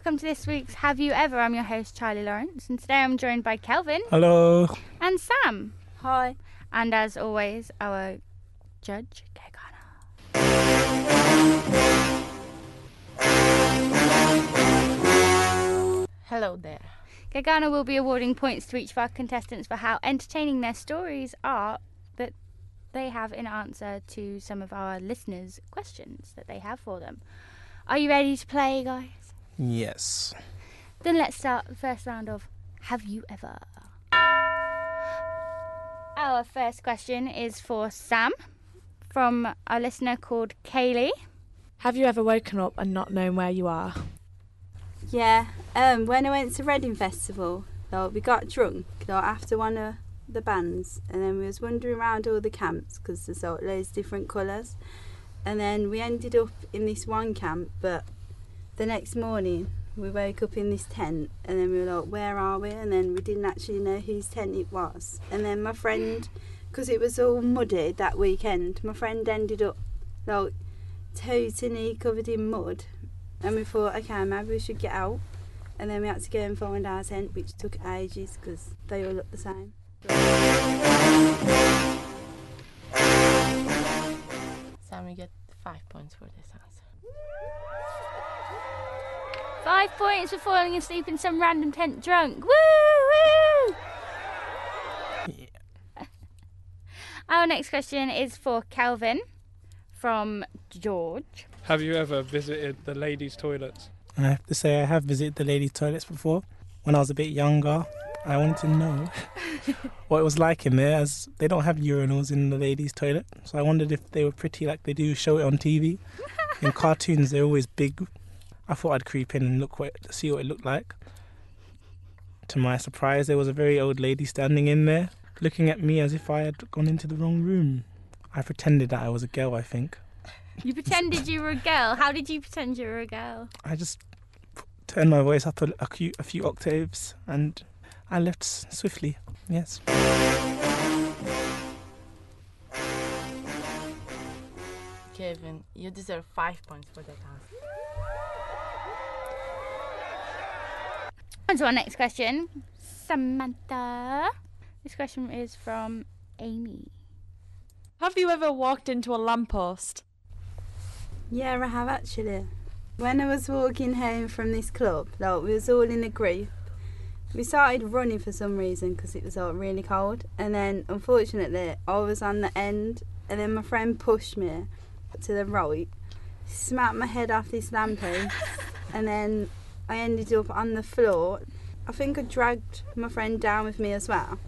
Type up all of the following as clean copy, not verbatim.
welcome to this week's Have You Ever? I'm your host, Charlie Lawrence, and today I'm joined by Kelvin. Hello. And Sam. Hi. And as always, our judge, Gergana. Hello there. Gergana will be awarding points to each of our contestants for how entertaining their stories are that they have in answer to some of our listeners' questions that they have for them. Are you ready to play, guys? Yes. Then let's start the first round of Have You Ever? Our first question is for Sam from a listener called Kaylee. Have you ever woken up and not known where you are? Yeah, when I went to Reading Festival, we got drunk after one of the bands, and then we was wandering around all the camps because there's loads of different colours, and then we ended up in this one camp, but the next morning we woke up in this tent, and then we were like, where are we? And then we didn't actually know whose tent it was, and then my friend, because it was all muddy that weekend, my friend ended up totally covered in mud, and we thought, okay, maybe we should get out, and then we had to go and find our tent, which took ages because they all looked the same. Sam, you get 5 points for this answer. 5 points for falling asleep in some random tent drunk. Woo! Woo! Yeah. Our next question is for Kelvin from George. Have you ever visited the ladies' toilets? I have to say I have visited the ladies' toilets before. When I was a bit younger, I wanted to know what it was like in there, as they don't have urinals in the ladies' toilet. So I wondered if they were pretty like they do show it on TV. In cartoons, they're always big. I thought I'd creep in and see what it looked like. To my surprise, there was a very old lady standing in there, looking at me as if I had gone into the wrong room. I pretended that I was a girl, I think. You pretended you were a girl? How did you pretend you were a girl? I just turned my voice up a few octaves and I left swiftly, yes. Kevin, you deserve 5 points for that answer. On to our next question. Samantha. This question is from Amy. Have you ever walked into a lamppost? Yeah, I have actually. When I was walking home from this club, we was all in a group. We started running for some reason because it was really cold, and then unfortunately I was on the end, and then my friend pushed me to the right, smacked my head off this lamppost, and then I ended up on the floor. I think I dragged my friend down with me as well,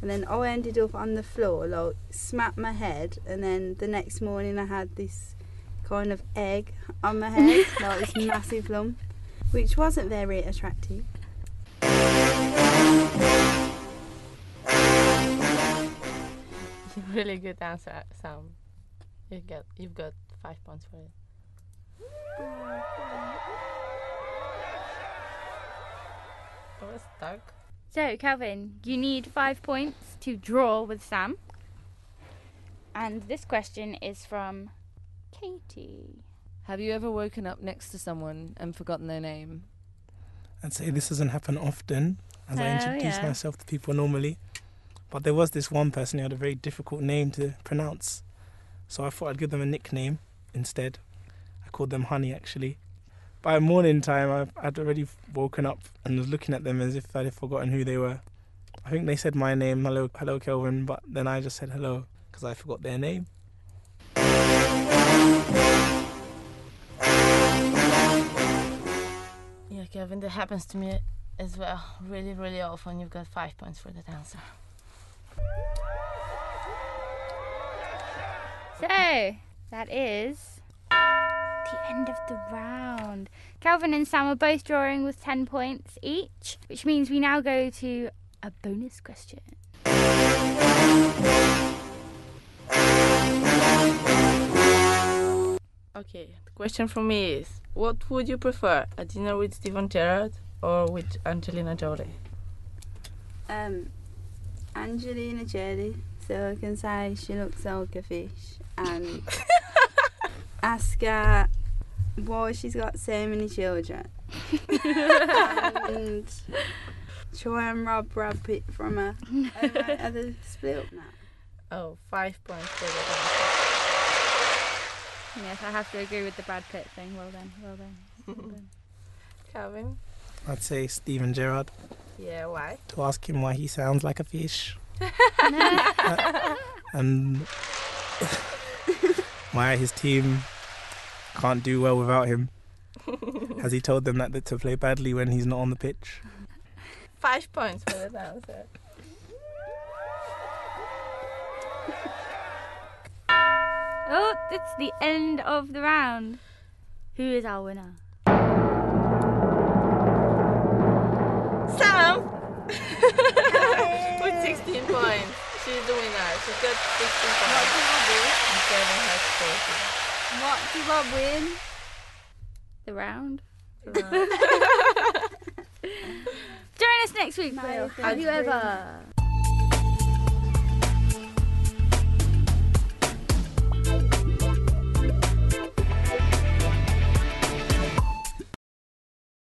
and then I ended up on the floor, smacked my head, and then the next morning I had this kind of egg on my head, this massive lump, which wasn't very attractive. Really good answer, Sam. You've got 5 points for it. I was stuck. So, Kelvin, you need 5 points to draw with Sam. And this question is from Katie. Have you ever woken up next to someone and forgotten their name? I'd say this doesn't happen often, as I introduce myself to people normally. But there was this one person who had a very difficult name to pronounce. So I thought I'd give them a nickname instead. I called them Honey, actually. By morning time, I'd already woken up and was looking at them as if I'd forgotten who they were. I think they said my name, hello Kelvin, but then I just said hello because I forgot their name. Yeah, Kevin, that happens to me as well. Really, really often. You've got 5 points for that answer. So, that is the end of the round. Kelvin and Sam are both drawing with 10 points each, which means we now go to a bonus question. Okay, the question for me is, what would you prefer, a dinner with Steven Gerrard or with Angelina Jolie? Angelina Jolie, so I can say she looks like a fish, and ask her why she's got so many children, And try and rob Brad Pitt from her. Are they split up now? Oh, 5 points for the answer. Yes, I have to agree with the Brad Pitt thing. Well done. Calvin? I'd say Steven Gerrard, Yeah, why? to ask him why he sounds like a fish. And why his team can't do well without him. Has he told them that to play badly when he's not on the pitch? 5 points for the answer. Oh, it's the end of the round. Who is our winner? Sam! With 16 points. She's the winner. She's got 16 points. And Kevin has 40. What did Rob win? The round. Join us next week for No, Have You Ever?